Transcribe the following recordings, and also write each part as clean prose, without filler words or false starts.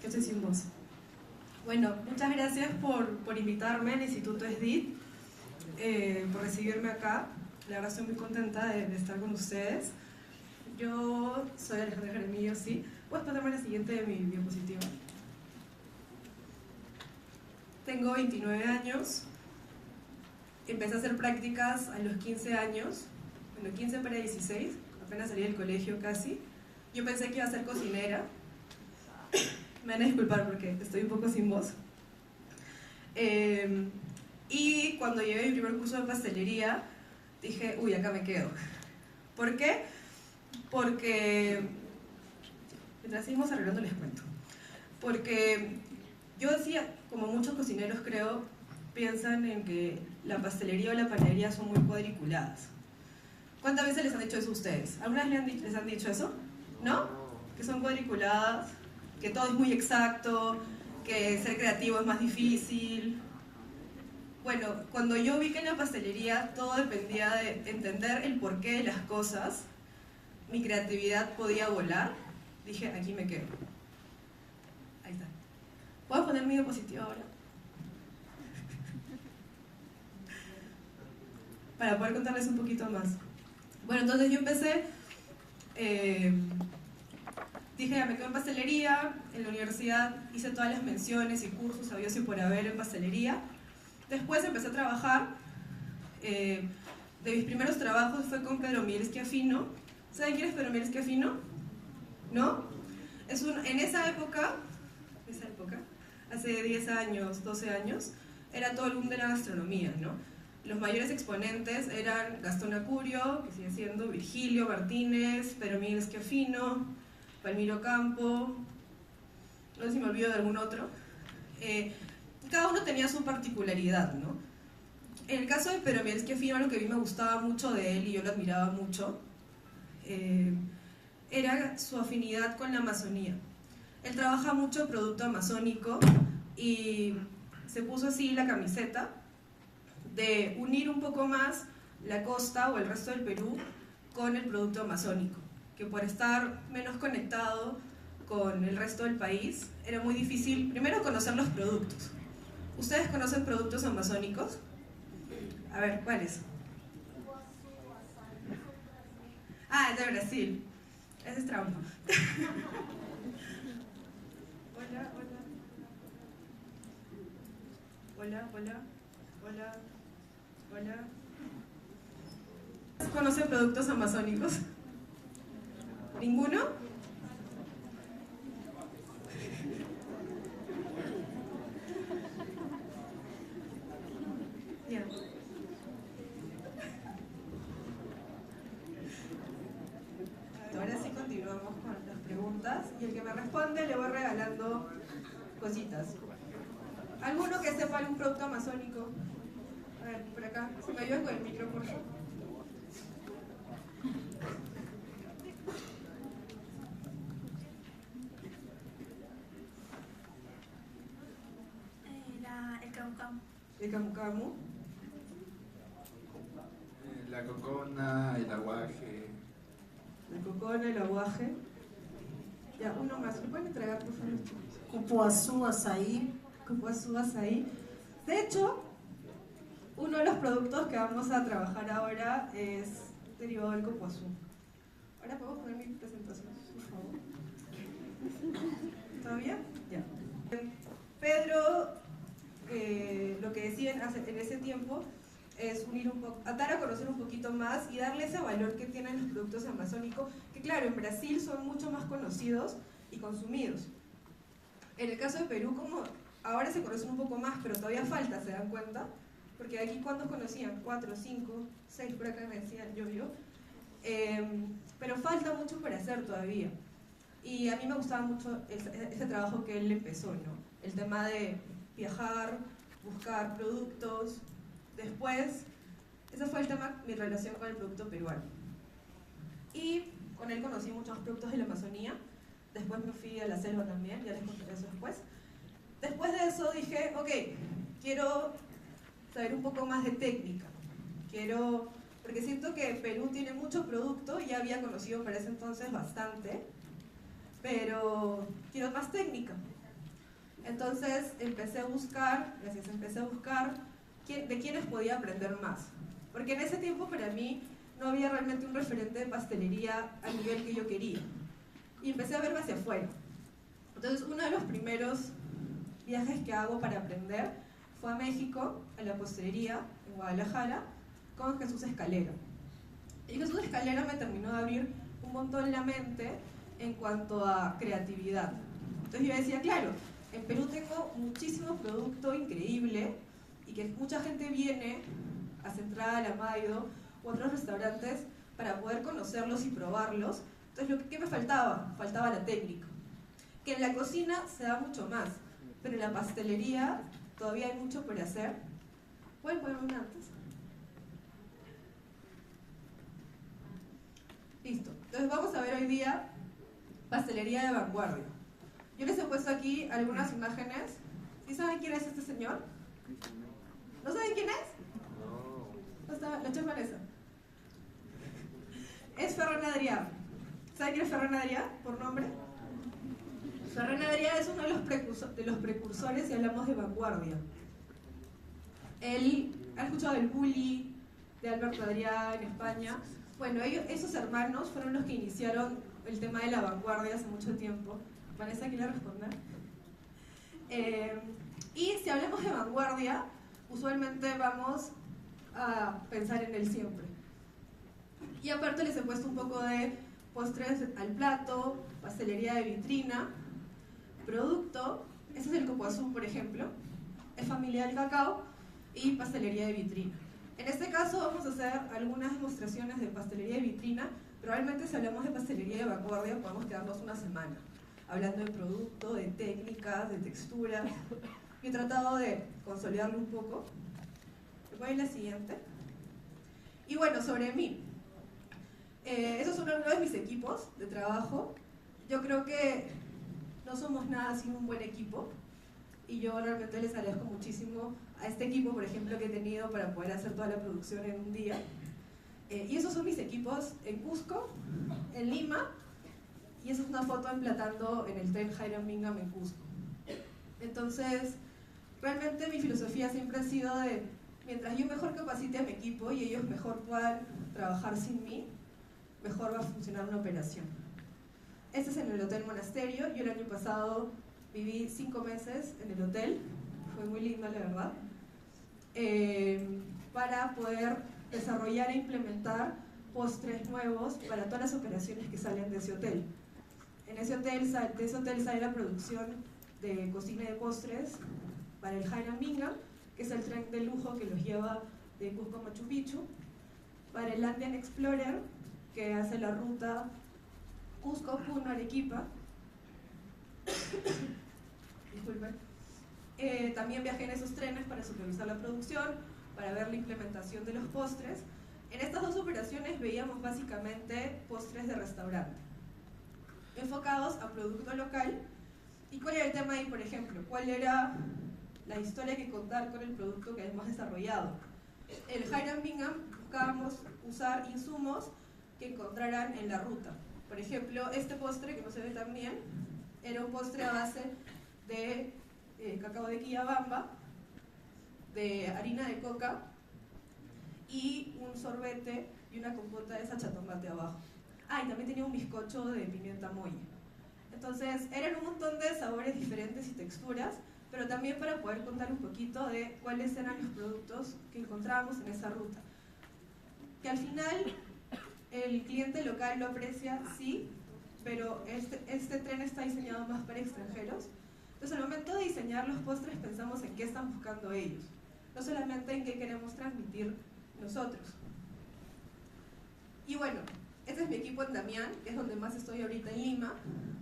que estoy sin voz. Bueno, muchas gracias por invitarme al Instituto SDIT, por recibirme acá. La verdad estoy muy contenta de estar con ustedes. Yo soy Alejandra Jaramillo, sí. ¿Puedes pasarme la siguiente de mi diapositiva? Tengo 29 años. Empecé a hacer prácticas a los 15 años. Bueno, 15 para 16. Apenas salí del colegio casi. Yo pensé que iba a ser cocinera. Me van a disculpar porque estoy un poco sin voz. Y cuando llevé mi primer curso de pastelería, dije, uy, acá me quedo. ¿Por qué? Porque, mientras seguimos arreglando les cuento. Porque yo decía, como muchos cocineros creo, piensan en que la pastelería o la panadería son muy cuadriculadas. ¿Cuántas veces les han dicho eso a ustedes? ¿Alguna vez les han dicho eso? ¿No? Que son cuadriculadas, que todo es muy exacto, que ser creativo es más difícil. Bueno, cuando yo vi que en la pastelería todo dependía de entender el porqué de las cosas, mi creatividad podía volar, dije, aquí me quedo. Ahí está. ¿Puedo poner mi diapositiva ahora? Para poder contarles un poquito más. Bueno, entonces yo empecé, dije, ya me quedo en pastelería, en la universidad hice todas las menciones y cursos habidos y por haber en pastelería. Después empecé a trabajar, de mis primeros trabajos fue con Pedro Miguel Schiaffino. ¿Saben quién es Pedro Miguel Schiaffino? ¿No? En esa época, hace 10 años, 12 años, era todo el boom de la gastronomía, ¿no? Los mayores exponentes eran Gastón Acurio, que sigue siendo, Virgilio Martínez, Pedro Miguel Schiaffino, Palmiro Campo, no sé si me olvido de algún otro. Cada uno tenía su particularidad, ¿no? En el caso de Pedro Miguel Schiaffino, lo que a mí me gustaba mucho de él y yo lo admiraba mucho, era su afinidad con la Amazonía. Él trabaja mucho producto amazónico y se puso así la camiseta de unir un poco más la costa o el resto del Perú con el producto amazónico, que por estar menos conectado con el resto del país era muy difícil, primero, conocer los productos. ¿Ustedes conocen productos amazónicos? A ver, ¿cuáles? Ah, es de Brasil. Ese es trampa. Hola, hola. Hola, hola. Hola. Hola. ¿Conocen productos amazónicos? ¿Ninguno? Ya. Ahora sí continuamos con las preguntas y el que me responde le voy regalando cositas. ¿Alguno que sepa algún producto amazónico? A ver, por acá, ¿se me ayuda con el micro, por favor? El camu camu. El camu camu. La cocona, el aguaje. La cocona, el aguaje. Ya, uno más. ¿Me pueden entregar, por favor? Cupuazú, azaí. Cupuazú, azaí. De hecho, uno de los productos que vamos a trabajar ahora es derivado del cupuazú. Ahora podemos poner mi presentación, por favor. ¿Todo bien? Ya. Pedro, lo que decían en ese tiempo es unir un poco, dar a conocer un poquito más y darle ese valor que tienen los productos amazónicos, que claro, en Brasil son mucho más conocidos y consumidos. En el caso de Perú, como ahora se conocen un poco más, pero todavía falta, ¿se dan cuenta? Porque aquí, ¿cuántos conocían? 4, 5, 6, por acá me decían, yo. Pero falta mucho por hacer todavía. Y a mí me gustaba mucho ese trabajo que él empezó, ¿no? El tema de viajar, buscar productos. Después, ese fue el tema, mi relación con el producto peruano. Y con él conocí muchos productos de la Amazonía. Después me fui a la selva también, ya les contaré eso después. Después de eso dije, ok, quiero saber un poco más de técnica. Porque siento que Perú tiene mucho producto, ya había conocido para ese entonces bastante, pero quiero más técnica. Entonces empecé a buscar de quiénes podía aprender más. Porque en ese tiempo para mí no había realmente un referente de pastelería al nivel que yo quería. Y empecé a verme hacia afuera. Entonces uno de los primeros viajes que hago para aprender fue a México, a la postelería, en Guadalajara, con Jesús Escalera. Y Jesús Escalera me terminó de abrir un montón la mente en cuanto a creatividad. Entonces yo decía, claro, en Perú tengo muchísimo producto increíble y que mucha gente viene a Central, a Maido u otros restaurantes para poder conocerlos y probarlos. Entonces, ¿qué me faltaba? Faltaba la técnica. Que en la cocina se da mucho más, pero en la pastelería todavía hay mucho por hacer. ¿Pueden ponerme una antes? Listo. Entonces vamos a ver hoy día pastelería de vanguardia. Yo les he puesto aquí algunas imágenes. ¿Sí saben quién es este señor? ¿No saben quién es? No está la chef Vanessa. Es Ferran Adrià. ¿Saben quién es Ferran Adrià por nombre? Ferran Adrià es uno de los precursores si hablamos de vanguardia. Él ha escuchado del Bulli, de Alberto Adrià en España. Bueno, esos hermanos fueron los que iniciaron el tema de la vanguardia hace mucho tiempo. Vanessa, ¿quiere responder? Y si hablamos de vanguardia, usualmente vamos a pensar en el siempre. Y aparte les he puesto un poco de postres al plato, pastelería de vitrina, producto, este es el copoazú, por ejemplo, es familia del cacao y pastelería de vitrina. En este caso vamos a hacer algunas demostraciones de pastelería de vitrina, pero realmente si hablamos de pastelería de vanguardia podemos quedarnos una semana hablando de producto, de técnicas, de texturas. Y he tratado de consolidarlo un poco. Voy a la siguiente. Y bueno, sobre mí. Esos son algunos de mis equipos de trabajo. Yo creo que no somos nada sin un buen equipo. Y yo realmente les agradezco muchísimo a este equipo, por ejemplo, que he tenido para poder hacer toda la producción en un día. Y esos son mis equipos en Cusco, en Lima, y esa es una foto emplatando en el tren Hiram Bingham en Cusco. Entonces, realmente mi filosofía siempre ha sido de, mientras yo mejor capacite a mi equipo y ellos mejor puedan trabajar sin mí, mejor va a funcionar una operación. Este es en el Hotel Monasterio. Yo el año pasado viví 5 meses en el hotel, fue muy lindo la verdad, para poder desarrollar e implementar postres nuevos para todas las operaciones que salen de ese hotel. De ese hotel sale la producción de cocina de postres para el Hiram Bingham, que es el tren de lujo que los lleva de Cusco a Machu Picchu, para el Andean Explorer, que hace la ruta Cusco, Puno, Arequipa. Disculpen. También viajé en esos trenes para supervisar la producción, para ver la implementación de los postres. En estas 2 operaciones veíamos básicamente postres de restaurante, enfocados a producto local. ¿Y cuál era el tema ahí, por ejemplo? ¿Cuál era la historia que contar con el producto que hemos desarrollado? El Hiram Bingham buscábamos usar insumos que encontraran en la ruta. Por ejemplo, este postre, que no se ve tan bien, era un postre a base de cacao de Quillabamba, de harina de coca y un sorbete y una compota de sachatomate abajo. Ah, y también tenía un bizcocho de pimienta molle. Entonces, eran un montón de sabores diferentes y texturas, pero también para poder contar un poquito de cuáles eran los productos que encontrábamos en esa ruta. Que al final, el cliente local lo aprecia, sí, pero este tren está diseñado más para extranjeros. Entonces, al momento de diseñar los postres, pensamos en qué están buscando ellos, no solamente en qué queremos transmitir nosotros. Y bueno, este es mi equipo en Damián, que es donde más estoy ahorita en Lima.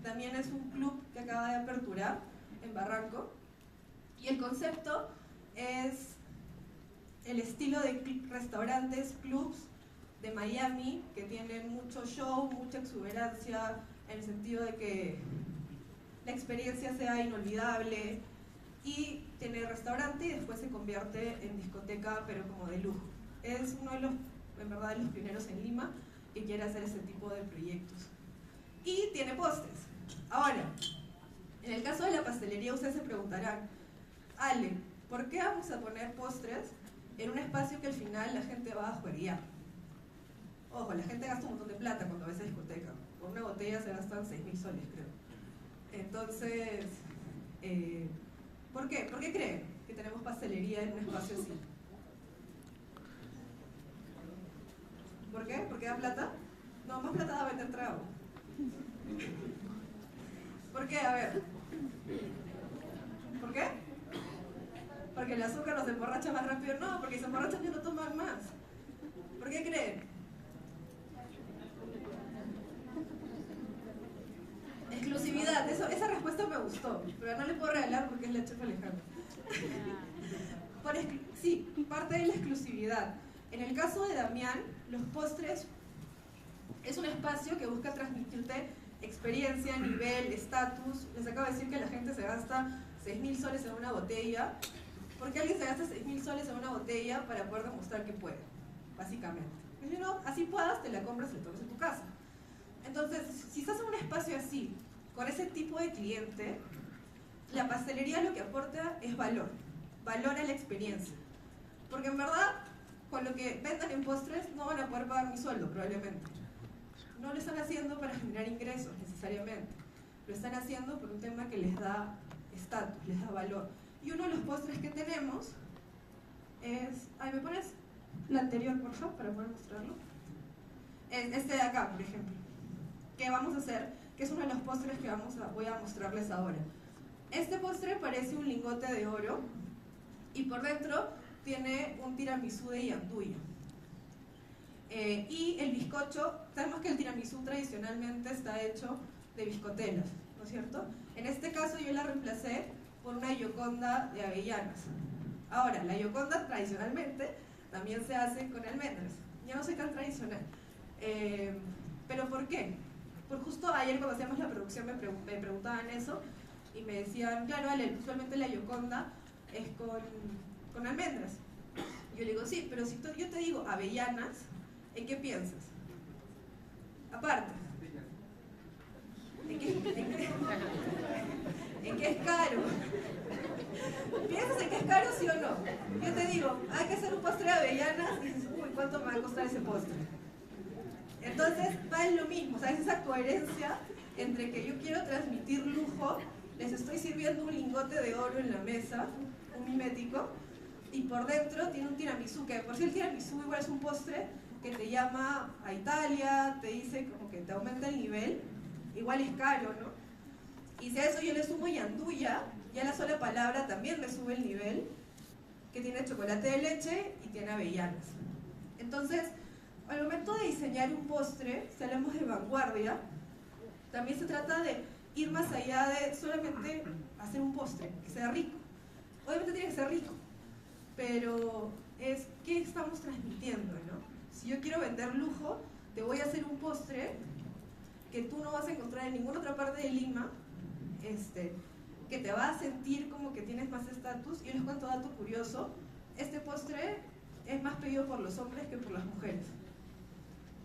Damián es un club que acaba de aperturar en Barranco, y el concepto es el estilo de restaurantes, clubs de Miami, que tienen mucho show, mucha exuberancia, en el sentido de que la experiencia sea inolvidable, y tiene restaurante y después se convierte en discoteca, pero como de lujo. Es uno de los, en verdad, de los pioneros en Lima que quiere hacer ese tipo de proyectos. Y tiene postres. Ahora, en el caso de la pastelería, ustedes se preguntarán, Ale, ¿por qué vamos a poner postres en un espacio que al final la gente va a jueguear? Ojo, la gente gasta un montón de plata cuando va a esa discoteca. Por una botella se gastan 6.000 soles, creo. Entonces, ¿por qué? ¿Por qué creen que tenemos pastelería en un espacio así? ¿Por qué? ¿Por qué da plata? No, más plata da vender trago. ¿Por qué? A ver. ¿Por qué? Porque el azúcar los emborracha más rápido. No, porque se emborrachan y no toman más. ¿Por qué creen? Exclusividad. Esa respuesta me gustó, pero no le puedo regalar porque es la chef Alejandra. Sí, parte de la exclusividad. En el caso de Damián, los postres es un espacio que busca transmitirte experiencia, nivel, estatus. Les acabo de decir que la gente se gasta 6.000 soles en una botella. ¿Por qué alguien se gasta 6.000 soles en una botella? Para poder demostrar que puede, básicamente. Y si no, así puedas, te la compras y la tomas en tu casa. Entonces, si estás en un espacio así, con ese tipo de cliente, la pastelería lo que aporta es valor. Valor a la experiencia. Porque en verdad, con lo que vendan en postres, no van a poder pagar mi sueldo, probablemente. No lo están haciendo para generar ingresos, necesariamente. Lo están haciendo por un tema que les da estatus, les da valor. Y uno de los postres que tenemos es... Ay, ¿me pones la anterior, por favor, para poder mostrarlo? Es este de acá, por ejemplo. ¿Qué vamos a hacer? Que es uno de los postres que voy a mostrarles ahora. Este postre parece un lingote de oro y por dentro tiene un tiramisú de yanduya. Y el bizcocho, sabemos que el tiramisú tradicionalmente está hecho de bizcotelas, ¿no es cierto? En este caso yo la reemplacé por una Gioconda de avellanas. Ahora, la Gioconda tradicionalmente también se hace con almendras. Yo no soy tan tradicional. ¿Pero por qué? Por justo ayer cuando hacíamos la producción me preguntaban eso y me decían, claro, Ale, usualmente la Gioconda es con almendras. Yo le digo, sí, pero si yo te digo avellanas, ¿en qué piensas? Aparte. ¿En qué es caro? ¿Piensas en qué es caro, sí o no? Yo te digo, hay que hacer un postre de avellanas y dices, uy, ¿cuánto me va a costar ese postre? Entonces, va en lo mismo, ¿sabes? Esa coherencia entre que yo quiero transmitir lujo, les estoy sirviendo un lingote de oro en la mesa, un mimético, y por dentro tiene un tiramisú, que por si el tiramisú igual es un postre que te llama a Italia, te dice como que te aumenta el nivel, igual es caro, ¿no? Y si a eso yo le sumo yanduya, ya la sola palabra también me sube el nivel, que tiene chocolate de leche y tiene avellanas. Entonces, al momento de diseñar un postre, si hablamos de vanguardia, también se trata de ir más allá de solamente hacer un postre, que sea rico. Obviamente tiene que ser rico, pero es qué estamos transmitiendo, ¿no? Si yo quiero vender lujo, te voy a hacer un postre que tú no vas a encontrar en ninguna otra parte de Lima, que te va a sentir como que tienes más estatus. Y les cuento dato curioso, este postre es más pedido por los hombres que por las mujeres.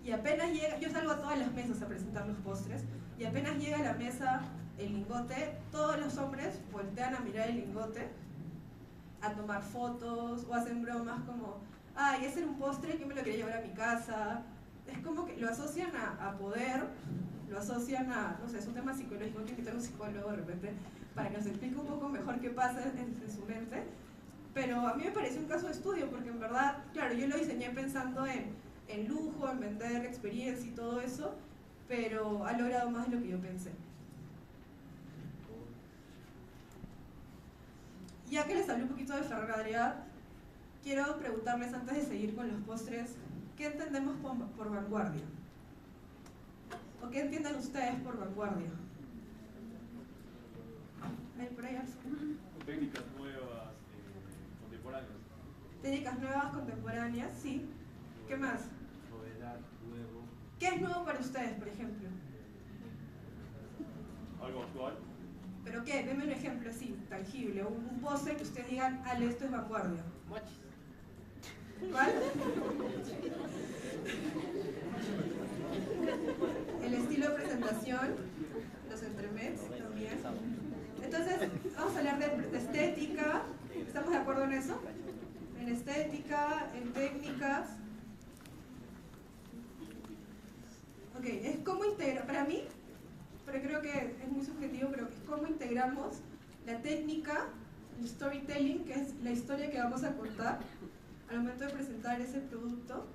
Y apenas llega, yo salgo a todas las mesas a presentar los postres, y apenas llega a la mesa el lingote, todos los hombres voltean a mirar el lingote, a tomar fotos, o hacen bromas como, ay, ese era un postre que me lo quería llevar a mi casa. Es como que lo asocian a poder, lo asocian a, no sé, es un tema psicológico, hay que invitar a un psicólogo de repente para que nos explique un poco mejor qué pasa en su mente. Pero a mí me pareció un caso de estudio, porque en verdad, claro, yo lo diseñé pensando en lujo, en vender experiencia y todo eso, pero ha logrado más de lo que yo pensé. Ya que les hablé un poquito de Ferrer Adrià, quiero preguntarles antes de seguir con los postres, ¿qué entendemos por vanguardia? ¿O qué entienden ustedes por vanguardia? Por ahí, técnicas nuevas, contemporáneas. Técnicas nuevas, contemporáneas, sí. ¿Qué más? Novedad, nuevo. ¿Qué es nuevo para ustedes, por ejemplo? Algo actual. ¿Pero qué? Denme un ejemplo así, tangible, un postre que ustedes digan, Ale, esto es vanguardia. Mochis. ¿Cuál? El estilo de presentación, los entremets también. Entonces, estética, ¿estamos de acuerdo en eso? En estética, en técnicas. Ok, es cómo integrar, para mí, pero creo que es muy subjetivo, pero es cómo integramos la técnica, el storytelling, que es la historia que vamos a contar al momento de presentar ese producto,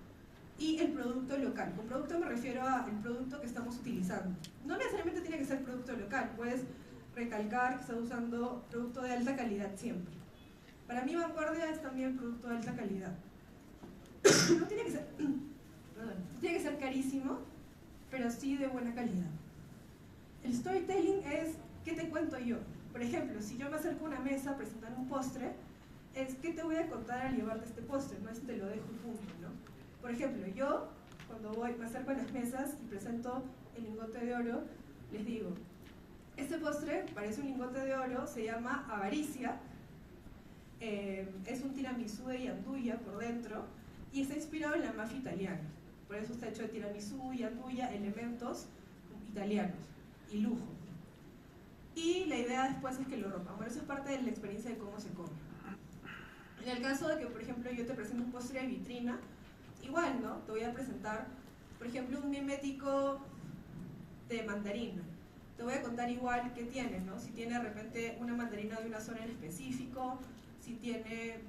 y el producto local. Con producto me refiero al producto que estamos utilizando. No necesariamente tiene que ser producto local, puedes recalcar que estás usando producto de alta calidad siempre. Para mí vanguardia es también producto de alta calidad. No tiene que ser, perdón, no tiene que ser carísimo, pero sí de buena calidad. El storytelling es, ¿qué te cuento yo? Por ejemplo, si yo me acerco a una mesa a presentar un postre, es ¿qué te voy a contar al llevarte este postre? No es te lo dejo y punto, ¿no? Por ejemplo, yo cuando me acerco a las mesas y presento el lingote de oro, les digo, este postre parece un lingote de oro, se llama avaricia, es un tiramisú de yanduya por dentro y está inspirado en la mafia italiana. Por eso está hecho de tiramisú, yanduya, elementos italianos y lujo. Y la idea después es que lo rompan. Bueno, eso es parte de la experiencia de cómo se come. En el caso de que, por ejemplo, yo te presento un postre de vitrina, igual, ¿no? Te voy a presentar, por ejemplo, un mimético de mandarina. Te voy a contar igual qué tiene, ¿no? Si tiene de repente una mandarina de una zona en específico, si tiene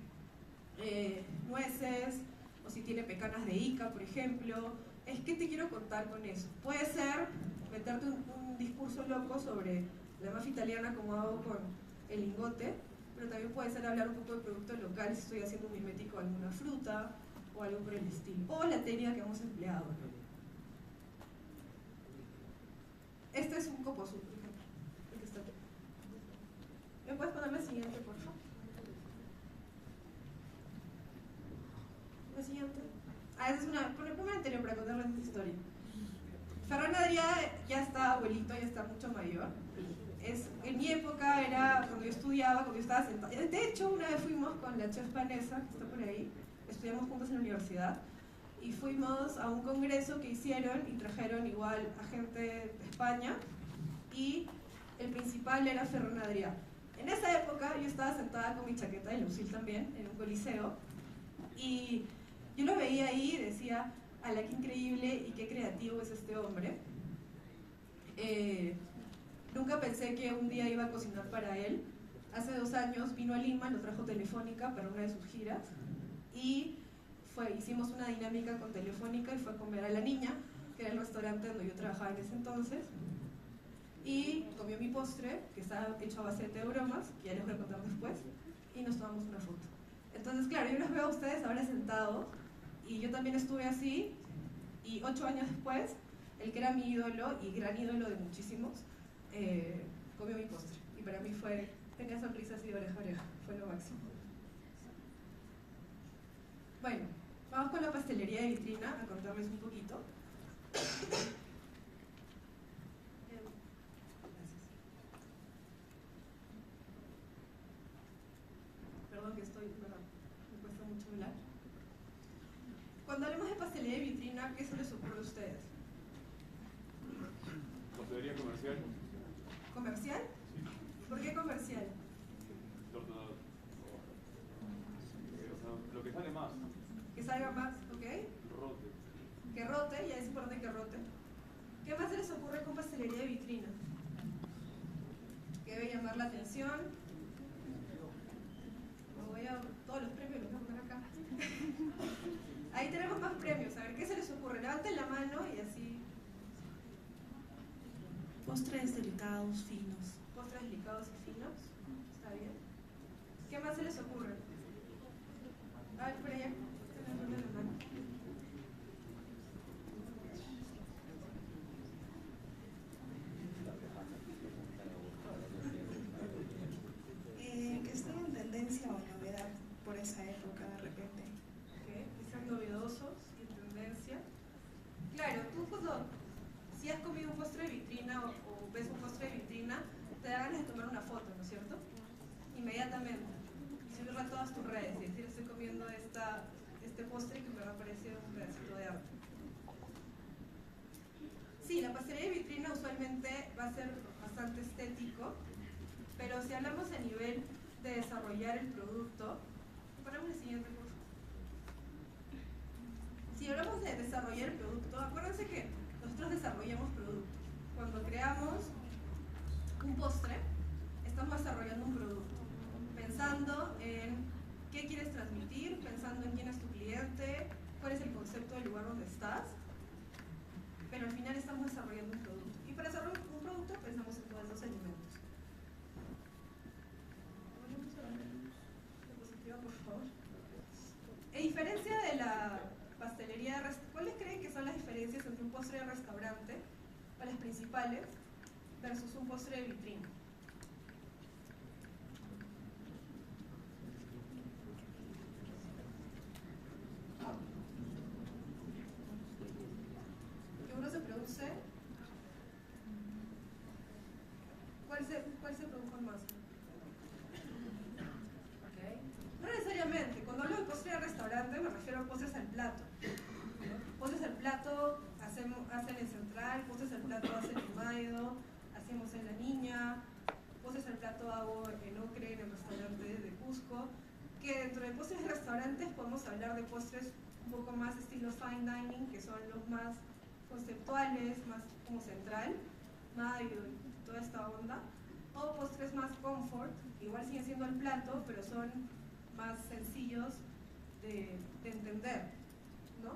nueces, o si tiene pecanas de Ica, por ejemplo. Es que te quiero contar con eso. Puede ser meterte un discurso loco sobre la mafia italiana como hago con el lingote, pero también puede ser hablar un poco de producto local si estoy haciendo un mimético de alguna fruta o algo por el estilo. O la técnica que hemos empleado, ¿no? Este es un copo azul, por ejemplo, el que está aquí. ¿Me puedes poner la siguiente, por favor? La siguiente. Ah, esa es una. Ponme anterior para contarles esta historia. Ferran Adrià ya está abuelito, ya está mucho mayor. En mi época era cuando yo estudiaba, cuando yo estaba sentada. De hecho, una vez fuimos con la chef Vanessa, que está por ahí, estudiamos juntos en la universidad, y fuimos a un congreso que hicieron y trajeron igual a gente de España, y el principal era Ferran Adrià. En esa época yo estaba sentada con mi chaqueta de Lucille también, en un coliseo, y yo lo veía ahí y decía, ala, qué increíble y qué creativo es este hombre. Nunca pensé que un día iba a cocinar para él. Hace 2 años vino a Lima, lo trajo Telefónica para una de sus giras y hicimos una dinámica con Telefónica y fue a comer a La Niña, que era el restaurante donde yo trabajaba en ese entonces, y comió mi postre, que estaba hecho a base de té de bromas, que ya les voy a contar después, y nos tomamos una foto. Entonces, claro, yo los veo a ustedes ahora sentados, y yo también estuve así, y 8 años después, el que era mi ídolo, y gran ídolo de muchísimos, comió mi postre. Y para mí tenía sonrisas así de oreja a oreja, fue lo máximo. Bueno, vamos con la pastelería de vitrina, a contarles un poquito. Gracias. Perdón que me cuesta mucho hablar. Cuando hablamos de pastelería de vitrina, ¿qué se les ocurre a ustedes? ¿Pastelería comercial? ¿Comercial? ¿Por qué comercial? Torta, lo que sale más. Que salga más, ¿ok? Rote. Que rote, ya es importante que rote. ¿Qué más se les ocurre con pastelería de vitrina? Que debe llamar la atención. Todos los premios los voy a poner acá. Ahí tenemos más premios. A ver, ¿qué se les ocurre? Levanten la mano y así. Postres delicados, finos. Postres delicados y finos. Está bien. ¿Qué más se les ocurre? A ver, por allá. Levanten la mano. Que estén en tendencia o novedad por esa época de repente. ¿Qué? Que sean novedosos y en tendencia. Claro, tú si has comido un postre de vitrina o ves un postre de vitrina, te da ganas de tomar una foto, ¿no es cierto? Inmediatamente. Y subirlo a todas tus redes y decir, estoy comiendo este postre que me va a parecer un pedacito de arte. Sí, la pastelería de vitrina usualmente va a ser bastante estético, pero si hablamos a nivel de desarrollar el producto, ponemos el siguiente, por favor. Si hablamos de desarrollar el producto, acuérdense que nosotros desarrollamos productos. Cuando creamos un postre, estamos desarrollando un producto, pensando en qué quieres transmitir, pensando en quién es tu cliente, cuál es el concepto del lugar donde estás, pero al final estamos desarrollando un producto. Y para desarrollar un producto pensamos en todos esos elementos. Diapositiva, por favor. En diferencia de la pastelería, ¿cuáles creen que son las diferencias entre un postre de restaurante, o las principales, versus un postre de vitrina? Que uno se produce. ¿Cuál se produjo más? Okay. No necesariamente. Cuando hablo de postre de restaurante me refiero a postres al plato. Postres al plato hacen en Central, postres al plato hacen en Maido, hacemos en La Niña, postres al plato hago en Ocre, en el restaurante de Cusco. Que dentro de postres de restaurantes podemos hablar de postres un poco más estilo fine dining, que son los más conceptuales, más como Central, Maido y toda esta onda. O postres más comfort, igual siguen siendo el plato, pero son más sencillos de entender, ¿no?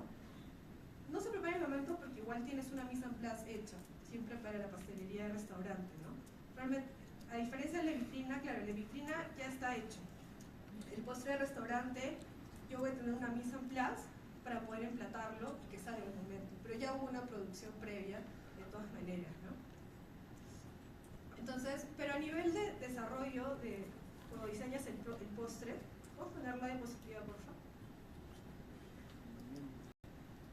No se prepara en el momento porque igual tienes una mise en place hecha, siempre para la pastelería de restaurante, ¿no? Realmente, a diferencia de la vitrina, claro, la vitrina ya está hecho. El postre de restaurante, yo voy a tener una mise en place para poder emplatarlo y que salga en el momento, pero ya hubo una producción previa de todas maneras, ¿no? Entonces, pero a nivel de desarrollo, cuando diseñas el postre, vamos a poner la diapositiva, por favor.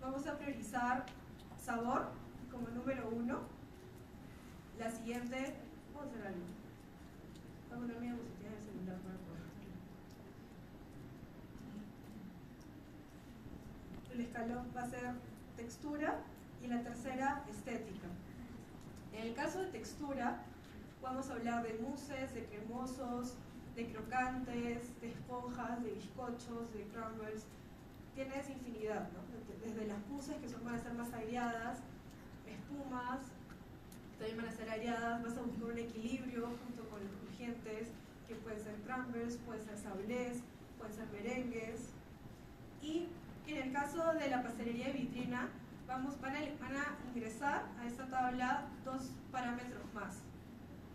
Vamos a priorizar sabor como número 1. La siguiente, vamos a hacer algo. Voy a poner mi diapositiva del celular para poder. El escalón va a ser textura y la tercera, estética. En el caso de textura, vamos a hablar de mousses, de cremosos, de crocantes, de esponjas, de bizcochos, de crumbles. Tienes infinidad, ¿no? Desde las mousses, que van a ser más aireadas, espumas, también van a ser aireadas, vas a buscar un equilibrio junto con los crujientes, que pueden ser crumbles, pueden ser sablés, pueden ser merengues. Y en el caso de la pastelería de vitrina, van a ingresar a esta tabla dos parámetros más.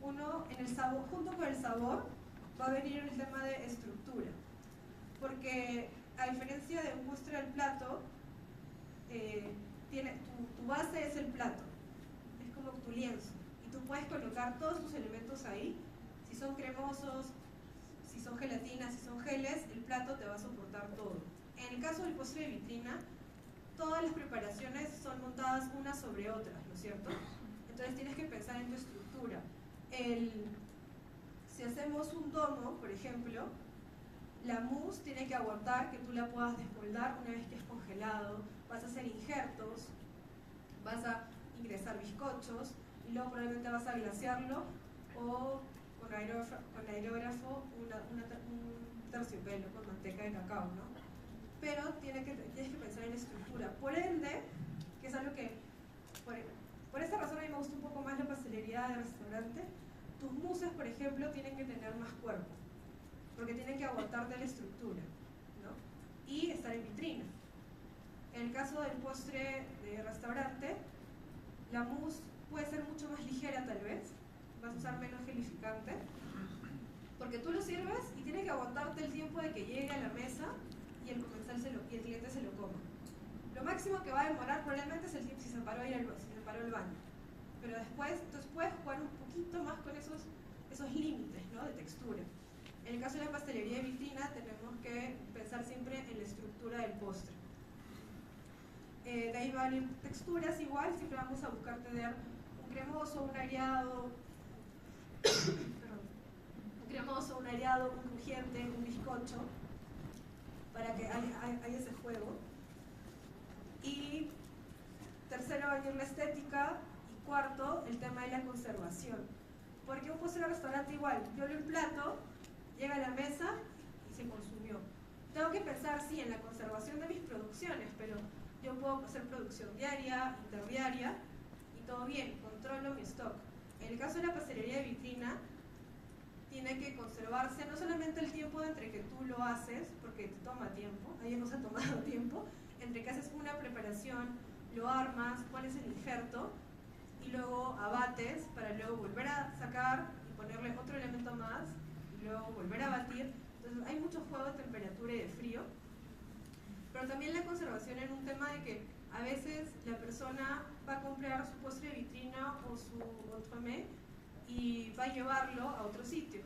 Uno, en el sabor, junto con el sabor, va a venir el tema de estructura. Porque a diferencia de un postre al plato, tu base es el plato, es como tu lienzo. Y tú puedes colocar todos tus elementos ahí. Si son cremosos, si son gelatinas, si son geles, el plato te va a soportar todo. En el caso del postre de vitrina, todas las preparaciones son montadas unas sobre otras, ¿no es cierto? Entonces tienes que pensar en tu estructura. Si hacemos un domo, por ejemplo, la mousse tiene que aguantar que tú la puedas desmoldar una vez que es congelado. Vas a hacer injertos, vas a ingresar bizcochos y luego probablemente vas a glasearlo o con aerógrafo un terciopelo con manteca de cacao, ¿no? Pero tienes que pensar en la estructura. Por ende, que es algo que, por esta razón a mí me gusta un poco más la pastelería de restaurante, tus mousses, por ejemplo, tienen que tener más cuerpo, porque tienen que aguantar de la estructura, ¿no? Y estar en vitrina. En el caso del postre de restaurante, la mousse puede ser mucho más ligera tal vez, vas a usar menos gelificante, porque tú lo sirves y tiene que aguantarte el tiempo de que llegue a la mesa y el cliente se lo coma. Lo máximo que va a demorar probablemente es el tiempo si se paró al baño. Pero después, entonces puedes jugar un poquito más con esos límites, ¿no?, de textura. En el caso de la pastelería de vitrina tenemos que pensar siempre en la estructura del postre. De ahí van texturas igual, siempre vamos a buscar tener un cremoso, un aireado, un crujiente, un bizcocho, para que haya ese juego. Y tercero va a venir la estética, y cuarto, el tema de la conservación. Porque un postre de restaurante igual, yo lo emplato llega a la mesa y se consumió. Tengo que pensar, sí, en la conservación de mis producciones, pero yo puedo hacer producción diaria, interdiaria, y todo bien, controlo mi stock. En el caso de la pastelería de vitrina, tiene que conservarse no solamente el tiempo entre que tú lo haces, porque te toma tiempo, ahí nos ha tomado tiempo, entre que haces una preparación, lo armas, pones el injerto, y luego abates para luego volver a sacar y ponerle otro elemento más, y luego volver a batir. Entonces hay mucho juego de temperatura y de frío, pero también la conservación en un tema de que a veces la persona va a comprar su postre de vitrina o su entremets y va a llevarlo a otro sitio.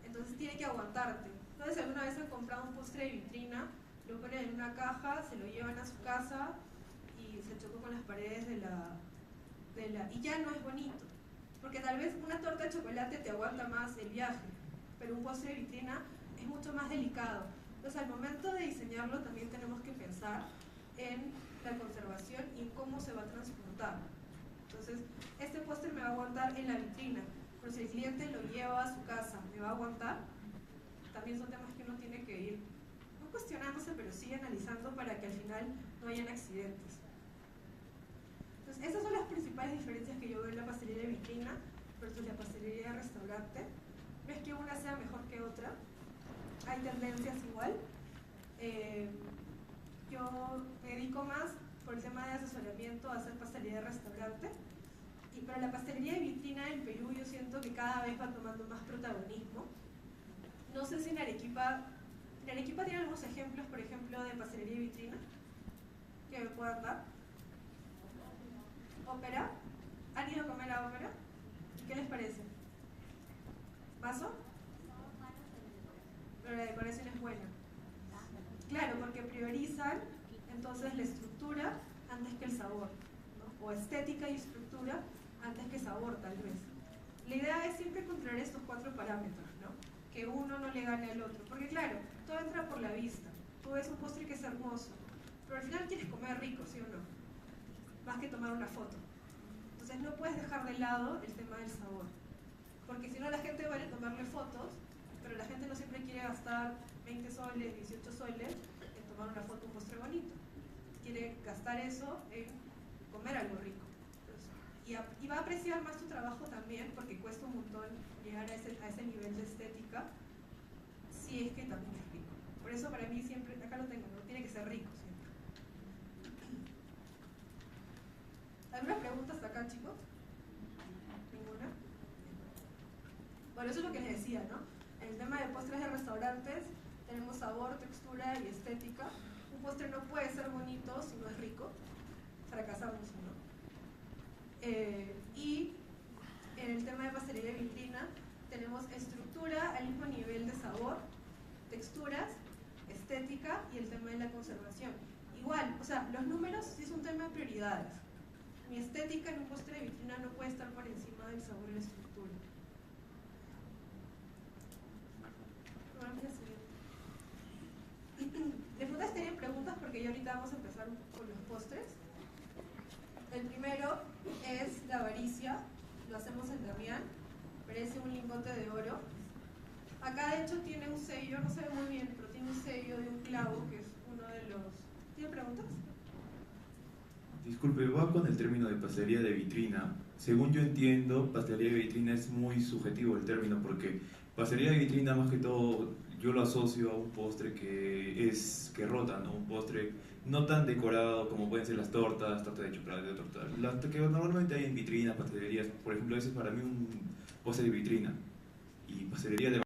Entonces tiene que aguantarte. Entonces, si alguna vez han comprado un postre de vitrina, lo ponen en una caja, se lo llevan a su casa y se chocó con las paredes y ya no es bonito. Porque tal vez una torta de chocolate te aguanta más el viaje, pero un postre de vitrina es mucho más delicado. Entonces, al momento de diseñarlo también tenemos que pensar en la conservación y en cómo se va a transportar. Entonces, este postre me va a aguantar en la vitrina, pero si el cliente lo lleva a su casa, ¿me va a aguantar? También son temas que uno tiene que ir, no cuestionándose, pero sí analizando para que al final no hayan accidentes. Entonces, esas son las principales diferencias que yo veo en la pastelería de vitrina versus la pastelería de restaurante. No es que una sea mejor que otra, hay tendencias igual. Yo me dedico más por el tema de asesoramiento a hacer pastelería de restaurante, pero la pastelería de vitrina en Perú yo siento que cada vez va tomando más protagonismo. No sé si en Arequipa tiene algunos ejemplos, por ejemplo, de pastelería de vitrina que me puedan dar. ¿Ópera? ¿Han ido a comer a ópera? ¿Qué les parece? ¿Vaso? Pero la decoración es buena. Claro, porque priorizan entonces la estructura antes que el sabor, ¿no? O estética y estructura antes que sabor, tal vez. La idea es siempre controlar estos 4 parámetros, ¿no? Que uno no le gane al otro. Porque claro, todo entra por la vista. Tú ves un postre que es hermoso, pero al final quieres comer rico, ¿sí o no? Más que tomar una foto. Entonces no puedes dejar de lado el tema del sabor. Porque si no la gente va a tomarle fotos, pero la gente no siempre quiere gastar 20 soles, 18 soles en tomar una foto, un postre bonito. Quiere gastar eso en comer algo rico. Y va a apreciar más tu trabajo también, porque cuesta un montón llegar a ese nivel de estética, si es que también es rico. Por eso para mí siempre, acá lo tengo, ¿no? Tiene que ser rico siempre. ¿Alguna pregunta hasta acá, chicos? ¿Ninguna? Bueno, eso es lo que les decía, ¿no? En el tema de postres de restaurantes, tenemos sabor, textura y estética. Un postre no puede ser bonito si no es rico. Fracasamos, ¿no? Y en el tema de pastelería de vitrina, tenemos estructura al mismo nivel de sabor, texturas, estética y el tema de la conservación. Igual, o sea, los números sí es un tema de prioridades. Mi estética en un postre de vitrina no puede estar por encima del sabor y la estructura. Después tienen preguntas porque ya ahorita vamos a empezar con los postres. El primero es la avaricia, lo hacemos en Damián, parece un lingote de oro. Acá de hecho tiene un sello, no se ve muy bien, pero tiene un sello de un clavo que es uno de los... ¿Tiene preguntas? Disculpe, va con el término de pastelería de vitrina. Según yo entiendo, pastelería de vitrina es muy subjetivo el término, porque pastelería de vitrina más que todo yo lo asocio a un postre que rota, ¿no? Un postre no tan decorado como pueden ser las tortas de chocolate, las que normalmente hay en vitrinas, pastelerías. Por ejemplo, ese es para mí un postre de vitrina. Y pastelería de